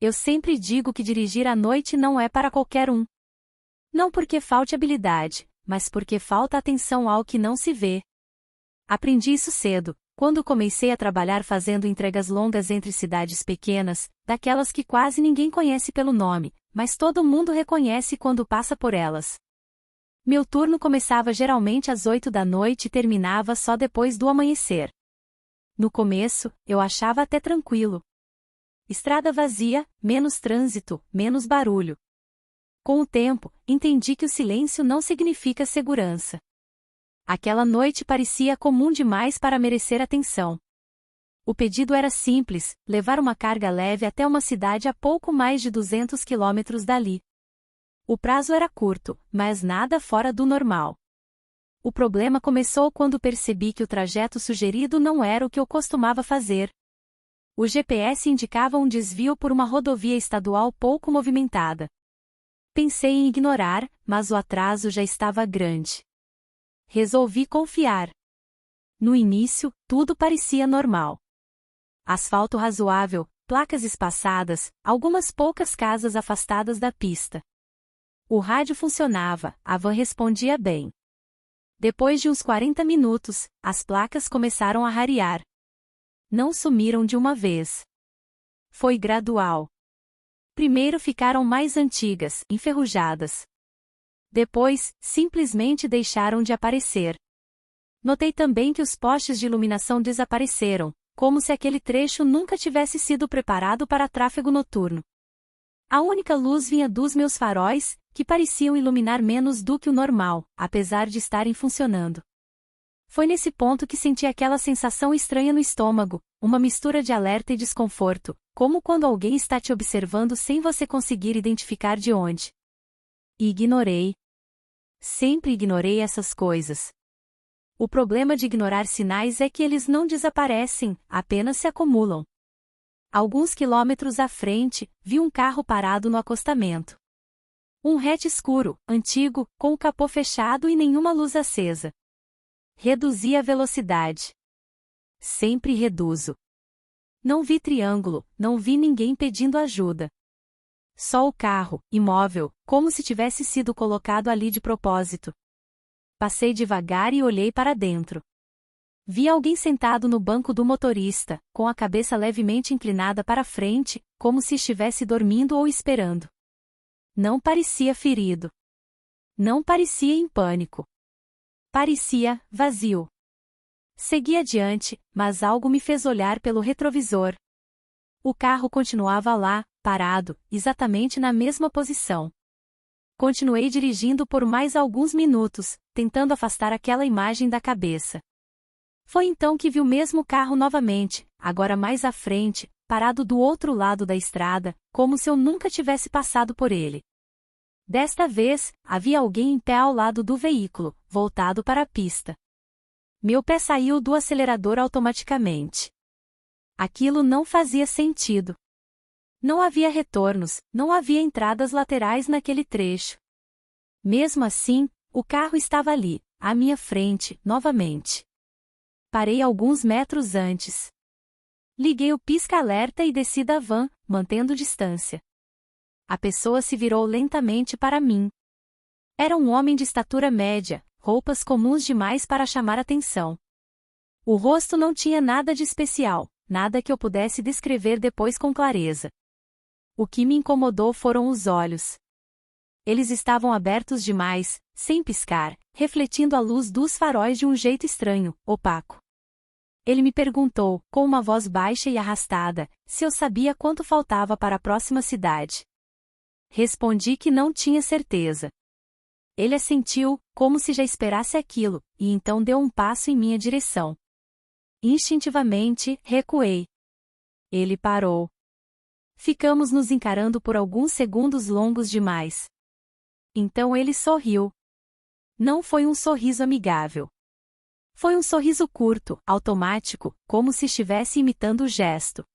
Eu sempre digo que dirigir à noite não é para qualquer um. Não porque falte habilidade, mas porque falta atenção ao que não se vê. Aprendi isso cedo, quando comecei a trabalhar fazendo entregas longas entre cidades pequenas, daquelas que quase ninguém conhece pelo nome, mas todo mundo reconhece quando passa por elas. Meu turno começava geralmente às 8 da noite e terminava só depois do amanhecer. No começo, eu achava até tranquilo. Estrada vazia, menos trânsito, menos barulho. Com o tempo, entendi que o silêncio não significa segurança. Aquela noite parecia comum demais para merecer atenção. O pedido era simples, levar uma carga leve até uma cidade a pouco mais de 200 quilômetros dali. O prazo era curto, mas nada fora do normal. O problema começou quando percebi que o trajeto sugerido não era o que eu costumava fazer. O GPS indicava um desvio por uma rodovia estadual pouco movimentada. Pensei em ignorar, mas o atraso já estava grande. Resolvi confiar. No início, tudo parecia normal. Asfalto razoável, placas espaçadas, algumas poucas casas afastadas da pista. O rádio funcionava, a van respondia bem. Depois de uns 40 minutos, as placas começaram a rarear. Não sumiram de uma vez. Foi gradual. Primeiro ficaram mais antigas, enferrujadas. Depois, simplesmente deixaram de aparecer. Notei também que os postes de iluminação desapareceram, como se aquele trecho nunca tivesse sido preparado para tráfego noturno. A única luz vinha dos meus faróis, que pareciam iluminar menos do que o normal, apesar de estarem funcionando. Foi nesse ponto que senti aquela sensação estranha no estômago, uma mistura de alerta e desconforto, como quando alguém está te observando sem você conseguir identificar de onde. E ignorei. Sempre ignorei essas coisas. O problema de ignorar sinais é que eles não desaparecem, apenas se acumulam. Alguns quilômetros à frente, vi um carro parado no acostamento. Um hatch escuro, antigo, com o capô fechado e nenhuma luz acesa. Reduzi a velocidade. Sempre reduzo. Não vi triângulo, não vi ninguém pedindo ajuda. Só o carro, imóvel, como se tivesse sido colocado ali de propósito. Passei devagar e olhei para dentro. Vi alguém sentado no banco do motorista, com a cabeça levemente inclinada para frente, como se estivesse dormindo ou esperando. Não parecia ferido. Não parecia em pânico. Parecia vazio. Segui adiante, mas algo me fez olhar pelo retrovisor. O carro continuava lá, parado, exatamente na mesma posição. Continuei dirigindo por mais alguns minutos, tentando afastar aquela imagem da cabeça. Foi então que vi o mesmo carro novamente, agora mais à frente, parado do outro lado da estrada, como se eu nunca tivesse passado por ele. Desta vez, havia alguém em pé ao lado do veículo, voltado para a pista. Meu pé saiu do acelerador automaticamente. Aquilo não fazia sentido. Não havia retornos, não havia entradas laterais naquele trecho. Mesmo assim, o carro estava ali, à minha frente, novamente. Parei alguns metros antes. Liguei o pisca-alerta e desci da van, mantendo distância. A pessoa se virou lentamente para mim. Era um homem de estatura média, roupas comuns demais para chamar atenção. O rosto não tinha nada de especial, nada que eu pudesse descrever depois com clareza. O que me incomodou foram os olhos. Eles estavam abertos demais, sem piscar, refletindo a luz dos faróis de um jeito estranho, opaco. Ele me perguntou, com uma voz baixa e arrastada, se eu sabia quanto faltava para a próxima cidade. Respondi que não tinha certeza. Ele assentiu, como se já esperasse aquilo, e então deu um passo em minha direção. Instintivamente, recuei. Ele parou. Ficamos nos encarando por alguns segundos longos demais. Então ele sorriu. Não foi um sorriso amigável. Foi um sorriso curto, automático, como se estivesse imitando o gesto.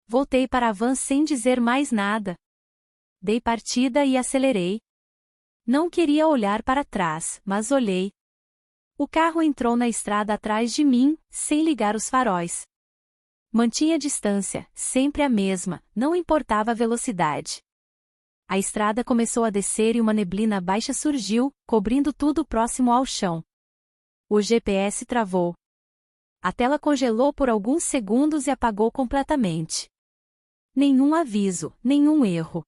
Voltei para a van sem dizer mais nada. Dei partida e acelerei. Não queria olhar para trás, mas olhei. O carro entrou na estrada atrás de mim, sem ligar os faróis. Mantinha a distância, sempre a mesma, não importava a velocidade. A estrada começou a descer e uma neblina baixa surgiu, cobrindo tudo próximo ao chão. O GPS travou. A tela congelou por alguns segundos e apagou completamente. Nenhum aviso, nenhum erro.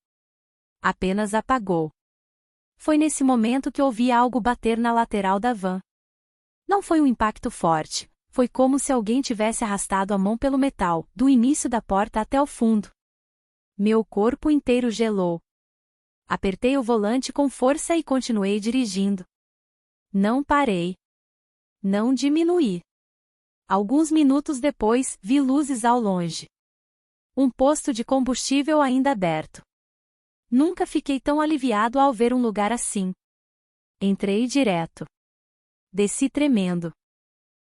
Apenas apagou. Foi nesse momento que ouvi algo bater na lateral da van. Não foi um impacto forte, foi como se alguém tivesse arrastado a mão pelo metal, do início da porta até o fundo. Meu corpo inteiro gelou. Apertei o volante com força e continuei dirigindo. Não parei. Não diminuí. Alguns minutos depois, vi luzes ao longe. Um posto de combustível ainda aberto. Nunca fiquei tão aliviado ao ver um lugar assim. Entrei direto. Desci tremendo.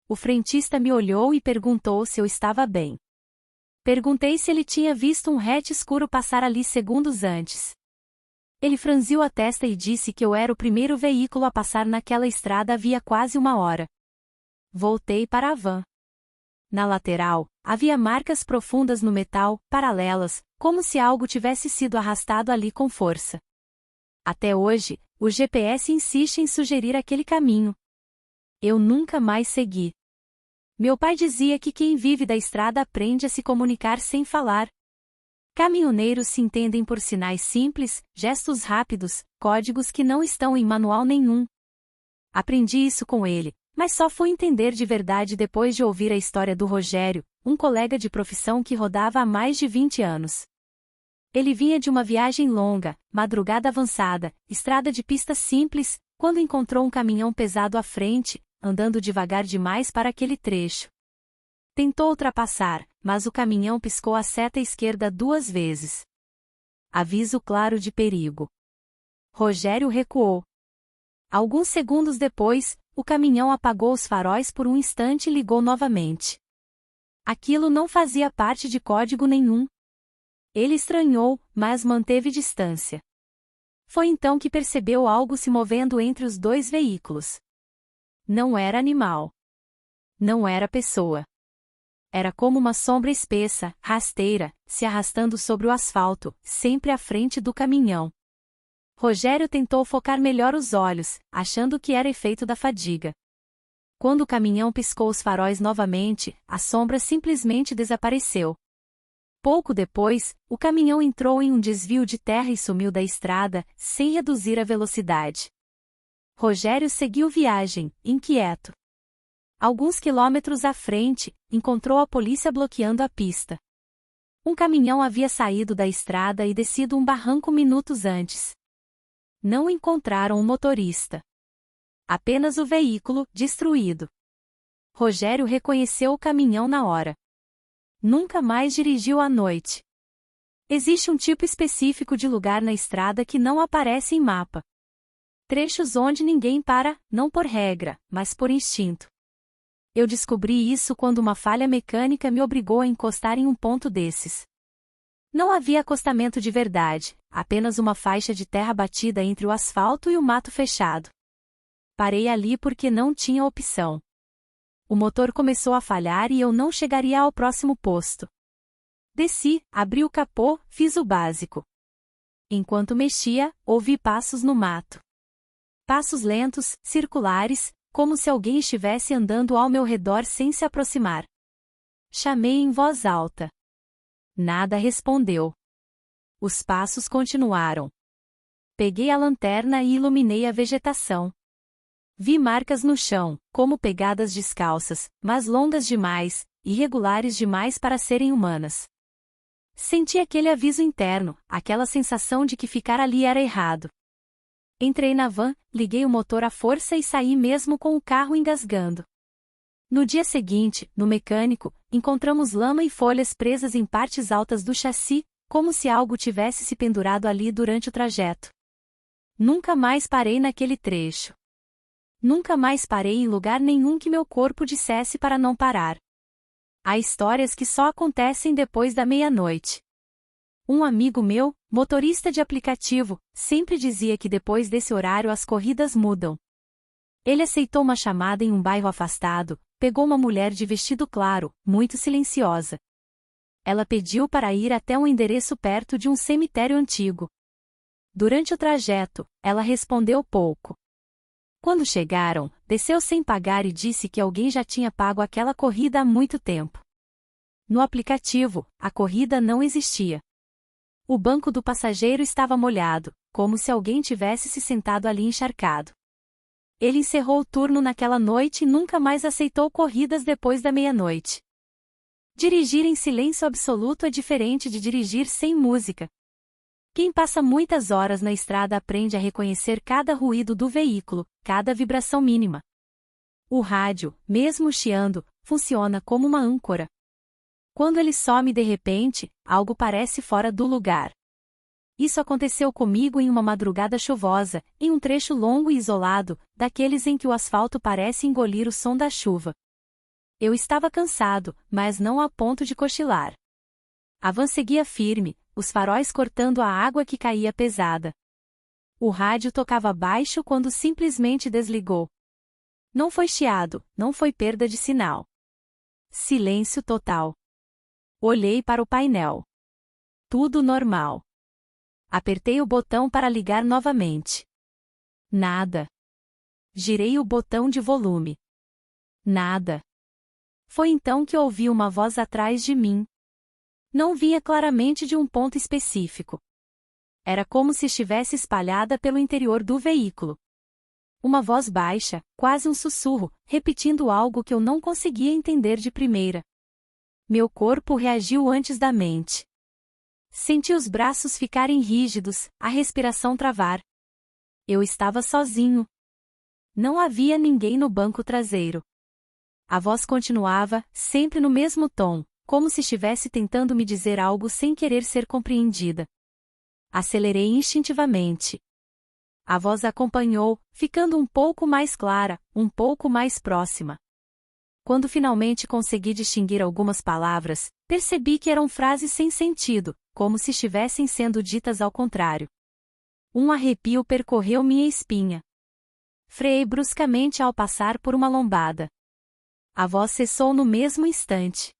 O frentista me olhou e perguntou se eu estava bem. Perguntei se ele tinha visto um hatch escuro passar ali segundos antes. Ele franziu a testa e disse que eu era o primeiro veículo a passar naquela estrada havia quase uma hora. Voltei para a van. Na lateral, havia marcas profundas no metal, paralelas, como se algo tivesse sido arrastado ali com força. Até hoje, o GPS insiste em sugerir aquele caminho. Eu nunca mais segui. Meu pai dizia que quem vive da estrada aprende a se comunicar sem falar. Caminhoneiros se entendem por sinais simples, gestos rápidos, códigos que não estão em manual nenhum. Aprendi isso com ele, mas só fui entender de verdade depois de ouvir a história do Rogério, um colega de profissão que rodava há mais de 20 anos. Ele vinha de uma viagem longa, madrugada avançada, estrada de pista simples, quando encontrou um caminhão pesado à frente, andando devagar demais para aquele trecho. Tentou ultrapassar, mas o caminhão piscou a seta esquerda 2 vezes. Aviso claro de perigo. Rogério recuou. Alguns segundos depois, o caminhão apagou os faróis por um instante e ligou novamente. Aquilo não fazia parte de código nenhum. Ele estranhou, mas manteve distância. Foi então que percebeu algo se movendo entre os 2 veículos. Não era animal. Não era pessoa. Era como uma sombra espessa, rasteira, se arrastando sobre o asfalto, sempre à frente do caminhão. Rogério tentou focar melhor os olhos, achando que era efeito da fadiga. Quando o caminhão piscou os faróis novamente, a sombra simplesmente desapareceu. Pouco depois, o caminhão entrou em um desvio de terra e sumiu da estrada, sem reduzir a velocidade. Rogério seguiu viagem, inquieto. Alguns quilômetros à frente, encontrou a polícia bloqueando a pista. Um caminhão havia saído da estrada e descido um barranco minutos antes. Não encontraram o motorista. Apenas o veículo, destruído. Rogério reconheceu o caminhão na hora. Nunca mais dirigiu à noite. Existe um tipo específico de lugar na estrada que não aparece em mapa. Trechos onde ninguém para, não por regra, mas por instinto. Eu descobri isso quando uma falha mecânica me obrigou a encostar em um ponto desses. Não havia acostamento de verdade, apenas uma faixa de terra batida entre o asfalto e o mato fechado. Parei ali porque não tinha opção. O motor começou a falhar e eu não chegaria ao próximo posto. Desci, abri o capô, fiz o básico. Enquanto mexia, ouvi passos no mato. Passos lentos, circulares, como se alguém estivesse andando ao meu redor sem se aproximar. Chamei em voz alta. Nada respondeu. Os passos continuaram. Peguei a lanterna e iluminei a vegetação. Vi marcas no chão, como pegadas descalças, mas longas demais, irregulares demais para serem humanas. Senti aquele aviso interno, aquela sensação de que ficar ali era errado. Entrei na van, liguei o motor à força e saí mesmo com o carro engasgando. No dia seguinte, no mecânico, encontramos lama e folhas presas em partes altas do chassi, como se algo tivesse se pendurado ali durante o trajeto. Nunca mais parei naquele trecho. Nunca mais parei em lugar nenhum que meu corpo dissesse para não parar. Há histórias que só acontecem depois da meia-noite. Um amigo meu, motorista de aplicativo, sempre dizia que depois desse horário as corridas mudam. Ele aceitou uma chamada em um bairro afastado, pegou uma mulher de vestido claro, muito silenciosa. ela pediu para ir até um endereço perto de um cemitério antigo. Durante o trajeto, ela respondeu pouco. Quando chegaram, desceu sem pagar e disse que alguém já tinha pago aquela corrida há muito tempo. No aplicativo, a corrida não existia. O banco do passageiro estava molhado, como se alguém tivesse se sentado ali encharcado. Ele encerrou o turno naquela noite e nunca mais aceitou corridas depois da meia-noite. Dirigir em silêncio absoluto é diferente de dirigir sem música. Quem passa muitas horas na estrada aprende a reconhecer cada ruído do veículo, cada vibração mínima. O rádio, mesmo chiando, funciona como uma âncora. Quando ele some de repente, algo parece fora do lugar. Isso aconteceu comigo em uma madrugada chuvosa, em um trecho longo e isolado, daqueles em que o asfalto parece engolir o som da chuva. Eu estava cansado, mas não a ponto de cochilar. A van seguia firme, os faróis cortando a água que caía pesada. O rádio tocava baixo quando simplesmente desligou. Não foi chiado, não foi perda de sinal. Silêncio total. Olhei para o painel. Tudo normal. Apertei o botão para ligar novamente. Nada. Girei o botão de volume. Nada. Foi então que ouvi uma voz atrás de mim. Não vinha claramente de um ponto específico. Era como se estivesse espalhada pelo interior do veículo. Uma voz baixa, quase um sussurro, repetindo algo que eu não conseguia entender de primeira. Meu corpo reagiu antes da mente. Senti os braços ficarem rígidos, a respiração travar. Eu estava sozinho. Não havia ninguém no banco traseiro. A voz continuava, sempre no mesmo tom, como se estivesse tentando me dizer algo sem querer ser compreendida. Acelerei instintivamente. A voz acompanhou, ficando um pouco mais clara, um pouco mais próxima. Quando finalmente consegui distinguir algumas palavras, percebi que eram frases sem sentido, como se estivessem sendo ditas ao contrário. Um arrepio percorreu minha espinha. Freiei bruscamente ao passar por uma lombada. A voz cessou no mesmo instante.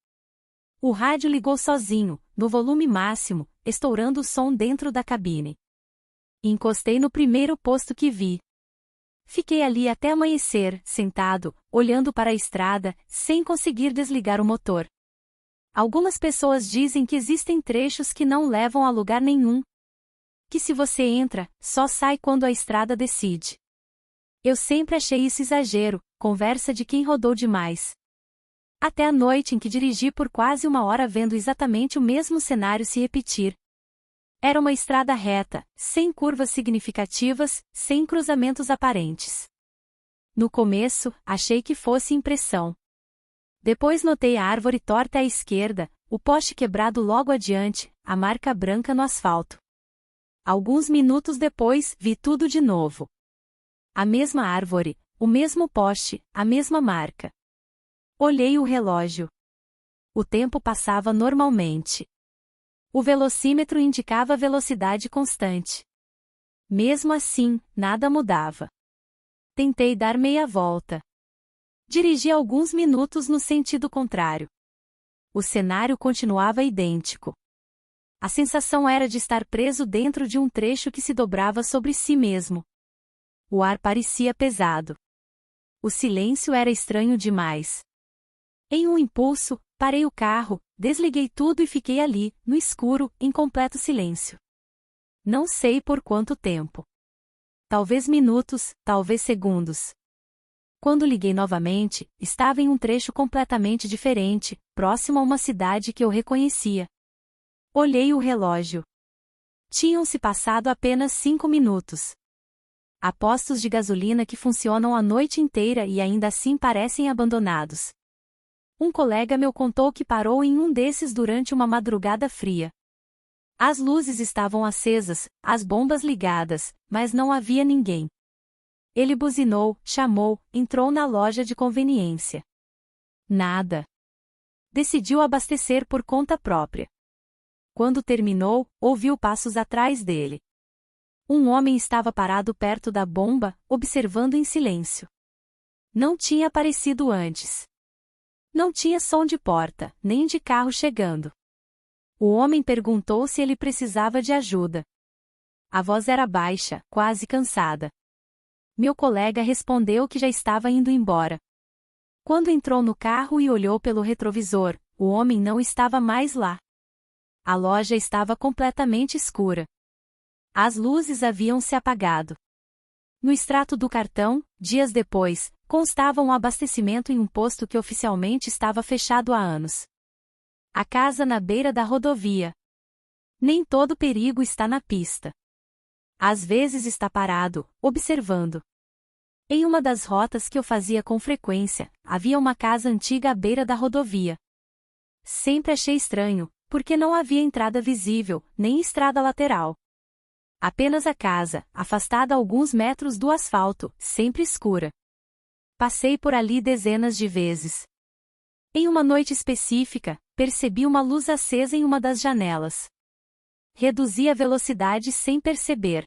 O rádio ligou sozinho, no volume máximo, estourando o som dentro da cabine. Encostei no primeiro posto que vi. Fiquei ali até amanhecer, sentado, olhando para a estrada, sem conseguir desligar o motor. Algumas pessoas dizem que existem trechos que não levam a lugar nenhum. Que se você entra, só sai quando a estrada decide. Eu sempre achei isso exagero, conversa de quem rodou demais. Até a noite em que dirigi por quase uma hora vendo exatamente o mesmo cenário se repetir. Era uma estrada reta, sem curvas significativas, sem cruzamentos aparentes. No começo, achei que fosse impressão. Depois notei a árvore torta à esquerda, o poste quebrado logo adiante, a marca branca no asfalto. Alguns minutos depois, vi tudo de novo. A mesma árvore, o mesmo poste, a mesma marca. Olhei o relógio. O tempo passava normalmente. O velocímetro indicava velocidade constante. Mesmo assim, nada mudava. Tentei dar meia volta. Dirigi alguns minutos no sentido contrário. O cenário continuava idêntico. A sensação era de estar preso dentro de um trecho que se dobrava sobre si mesmo. O ar parecia pesado. O silêncio era estranho demais. Em um impulso, parei o carro, desliguei tudo e fiquei ali, no escuro, em completo silêncio. Não sei por quanto tempo. Talvez minutos, talvez segundos. Quando liguei novamente, estava em um trecho completamente diferente, próximo a uma cidade que eu reconhecia. Olhei o relógio. Tinham-se passado apenas 5 minutos. Há postos de gasolina que funcionam a noite inteira e ainda assim parecem abandonados. Um colega meu contou que parou em um desses durante uma madrugada fria. As luzes estavam acesas, as bombas ligadas, mas não havia ninguém. Ele buzinou, chamou, entrou na loja de conveniência. Nada. Decidiu abastecer por conta própria. Quando terminou, ouviu passos atrás dele. Um homem estava parado perto da bomba, observando em silêncio. Não tinha aparecido antes. Não tinha som de porta, nem de carro chegando. O homem perguntou se ele precisava de ajuda. A voz era baixa, quase cansada. Meu colega respondeu que já estava indo embora. Quando entrou no carro e olhou pelo retrovisor, o homem não estava mais lá. A loja estava completamente escura. As luzes haviam se apagado. No extrato do cartão, dias depois, constava um abastecimento em um posto que oficialmente estava fechado há anos. A casa na beira da rodovia. Nem todo perigo está na pista. Às vezes está parado, observando. Em uma das rotas que eu fazia com frequência, havia uma casa antiga à beira da rodovia. Sempre achei estranho, porque não havia entrada visível, nem estrada lateral. Apenas a casa, afastada alguns metros do asfalto, sempre escura. Passei por ali dezenas de vezes. Em uma noite específica, percebi uma luz acesa em uma das janelas. Reduzi a velocidade sem perceber.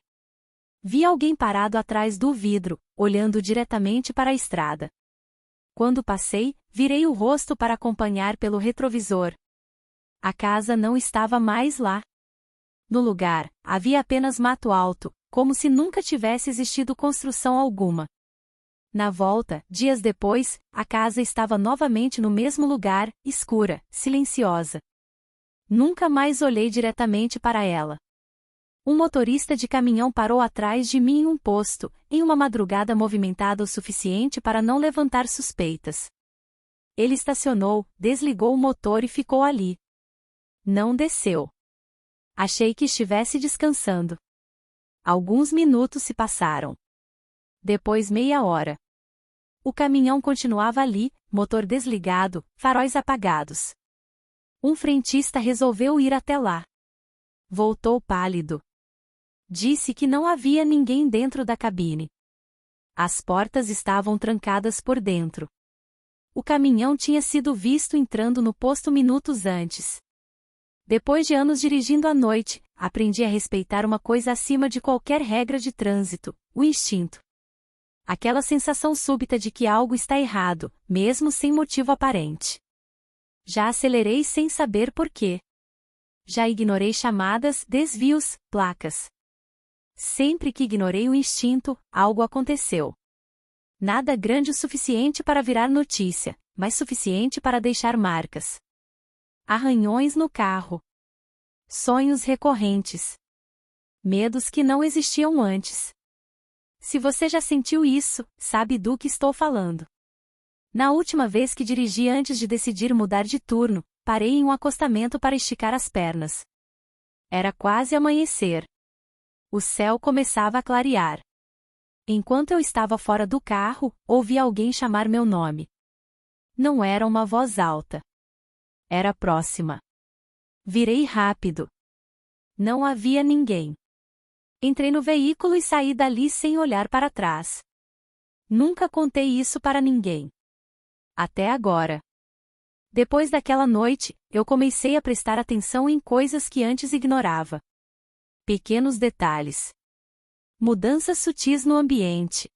Vi alguém parado atrás do vidro, olhando diretamente para a estrada. Quando passei, virei o rosto para acompanhar pelo retrovisor. A casa não estava mais lá. No lugar, havia apenas mato alto, como se nunca tivesse existido construção alguma. Na volta, dias depois, a casa estava novamente no mesmo lugar, escura, silenciosa. Nunca mais olhei diretamente para ela. Um motorista de caminhão parou atrás de mim em um posto, em uma madrugada movimentada o suficiente para não levantar suspeitas. Ele estacionou, desligou o motor e ficou ali. Não desceu. Achei que estivesse descansando. Alguns minutos se passaram. Depois meia hora. O caminhão continuava ali, motor desligado, faróis apagados. Um frentista resolveu ir até lá. Voltou pálido. Disse que não havia ninguém dentro da cabine. As portas estavam trancadas por dentro. O caminhão tinha sido visto entrando no posto minutos antes. Depois de anos dirigindo à noite, aprendi a respeitar uma coisa acima de qualquer regra de trânsito: o instinto. Aquela sensação súbita de que algo está errado, mesmo sem motivo aparente. Já acelerei sem saber por quê. Já ignorei chamadas, desvios, placas. Sempre que ignorei o instinto, algo aconteceu. Nada grande o suficiente para virar notícia, mas suficiente para deixar marcas. Arranhões no carro. Sonhos recorrentes. Medos que não existiam antes. Se você já sentiu isso, sabe do que estou falando. Na última vez que dirigi antes de decidir mudar de turno, parei em um acostamento para esticar as pernas. Era quase amanhecer. O céu começava a clarear. Enquanto eu estava fora do carro, ouvi alguém chamar meu nome. Não era uma voz alta. Era próxima. Virei rápido. Não havia ninguém. Entrei no veículo e saí dali sem olhar para trás. Nunca contei isso para ninguém. Até agora. Depois daquela noite, eu comecei a prestar atenção em coisas que antes ignorava. Pequenos detalhes. Mudanças sutis no ambiente.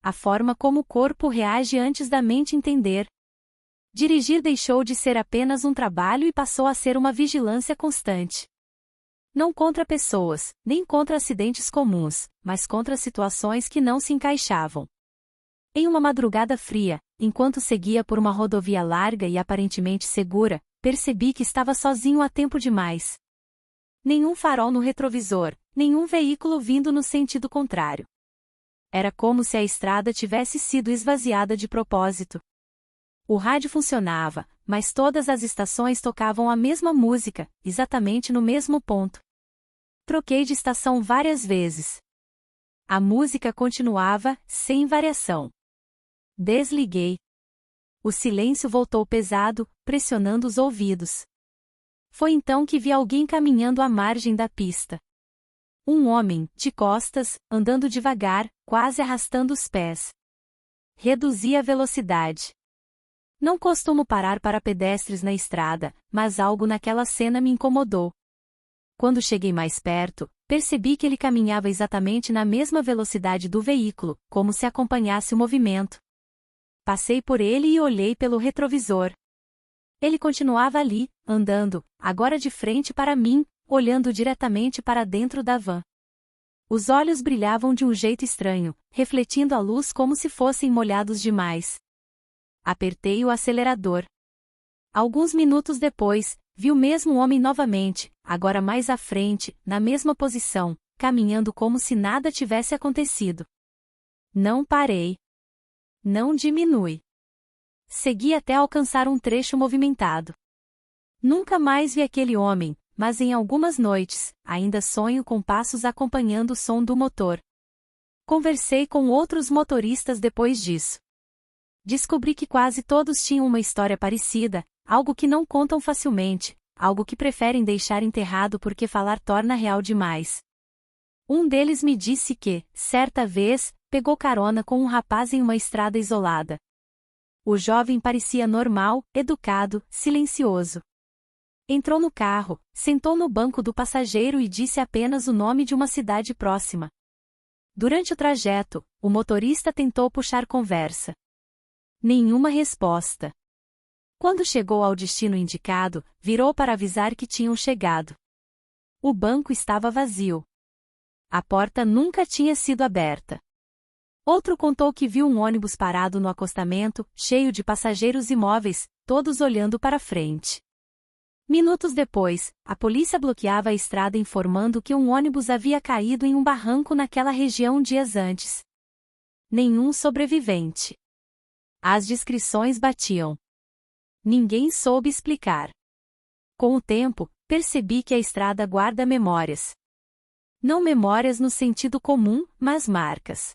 A forma como o corpo reage antes da mente entender. Dirigir deixou de ser apenas um trabalho e passou a ser uma vigilância constante. Não contra pessoas, nem contra acidentes comuns, mas contra situações que não se encaixavam. Em uma madrugada fria, enquanto seguia por uma rodovia larga e aparentemente segura, percebi que estava sozinho há tempo demais. Nenhum farol no retrovisor, nenhum veículo vindo no sentido contrário. Era como se a estrada tivesse sido esvaziada de propósito. O rádio funcionava, mas todas as estações tocavam a mesma música, exatamente no mesmo ponto. Troquei de estação várias vezes. A música continuava, sem variação. Desliguei. O silêncio voltou pesado, pressionando os ouvidos. Foi então que vi alguém caminhando à margem da pista. Um homem, de costas, andando devagar, quase arrastando os pés. Reduzi a velocidade. Não costumo parar para pedestres na estrada, mas algo naquela cena me incomodou. Quando cheguei mais perto, percebi que ele caminhava exatamente na mesma velocidade do veículo, como se acompanhasse o movimento. Passei por ele e olhei pelo retrovisor. Ele continuava ali, andando, agora de frente para mim, olhando diretamente para dentro da van. Os olhos brilhavam de um jeito estranho, refletindo a luz como se fossem molhados demais. Apertei o acelerador. Alguns minutos depois, vi o mesmo homem novamente, agora mais à frente, na mesma posição, caminhando como se nada tivesse acontecido. Não parei. Não diminui. Segui até alcançar um trecho movimentado. Nunca mais vi aquele homem, mas em algumas noites, ainda sonho com passos acompanhando o som do motor. Conversei com outros motoristas depois disso. Descobri que quase todos tinham uma história parecida, algo que não contam facilmente, algo que preferem deixar enterrado porque falar torna real demais. Um deles me disse que, certa vez, pegou carona com um rapaz em uma estrada isolada. O jovem parecia normal, educado, silencioso. Entrou no carro, sentou no banco do passageiro e disse apenas o nome de uma cidade próxima. Durante o trajeto, o motorista tentou puxar conversa. Nenhuma resposta. Quando chegou ao destino indicado, virou para avisar que tinham chegado. O banco estava vazio. A porta nunca tinha sido aberta. Outro contou que viu um ônibus parado no acostamento, cheio de passageiros imóveis, todos olhando para frente. Minutos depois, a polícia bloqueava a estrada informando que um ônibus havia caído em um barranco naquela região dias antes. Nenhum sobrevivente. As descrições batiam. Ninguém soube explicar. Com o tempo, percebi que a estrada guarda memórias. Não memórias no sentido comum, mas marcas.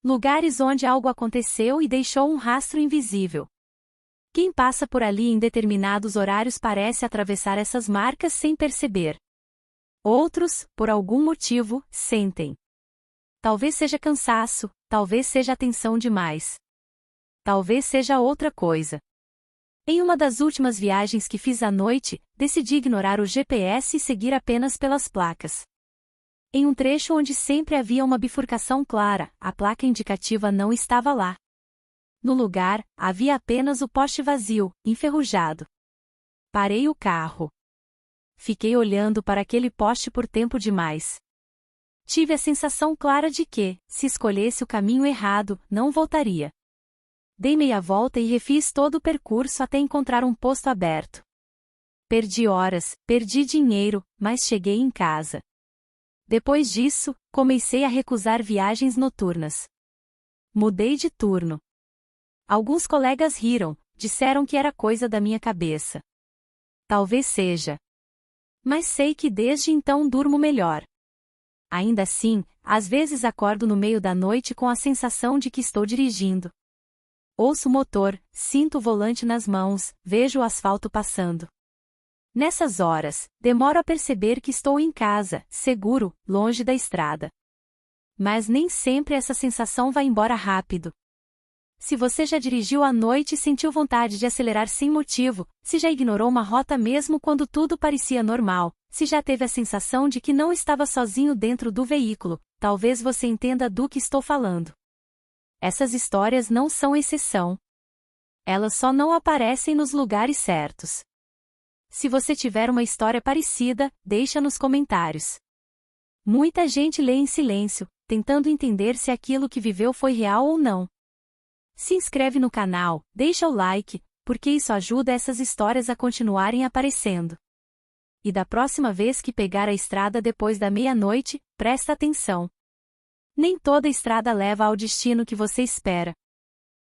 Lugares onde algo aconteceu e deixou um rastro invisível. Quem passa por ali em determinados horários parece atravessar essas marcas sem perceber. Outros, por algum motivo, sentem. Talvez seja cansaço, talvez seja atenção demais. Talvez seja outra coisa. Em uma das últimas viagens que fiz à noite, decidi ignorar o GPS e seguir apenas pelas placas. Em um trecho onde sempre havia uma bifurcação clara, a placa indicativa não estava lá. No lugar, havia apenas o poste vazio, enferrujado. Parei o carro. Fiquei olhando para aquele poste por tempo demais. Tive a sensação clara de que, se escolhesse o caminho errado, não voltaria. Dei meia volta e refiz todo o percurso até encontrar um posto aberto. Perdi horas, perdi dinheiro, mas cheguei em casa. Depois disso, comecei a recusar viagens noturnas. Mudei de turno. Alguns colegas riram, disseram que era coisa da minha cabeça. Talvez seja. Mas sei que desde então durmo melhor. Ainda assim, às vezes acordo no meio da noite com a sensação de que estou dirigindo. Ouço o motor, sinto o volante nas mãos, vejo o asfalto passando. Nessas horas, demoro a perceber que estou em casa, seguro, longe da estrada. Mas nem sempre essa sensação vai embora rápido. Se você já dirigiu à noite e sentiu vontade de acelerar sem motivo, se já ignorou uma rota mesmo quando tudo parecia normal, se já teve a sensação de que não estava sozinho dentro do veículo, talvez você entenda do que estou falando. Essas histórias não são exceção. Elas só não aparecem nos lugares certos. Se você tiver uma história parecida, deixa nos comentários. Muita gente lê em silêncio, tentando entender se aquilo que viveu foi real ou não. Se inscreve no canal, deixa o like, porque isso ajuda essas histórias a continuarem aparecendo. E da próxima vez que pegar a estrada depois da meia-noite, presta atenção. Nem toda estrada leva ao destino que você espera.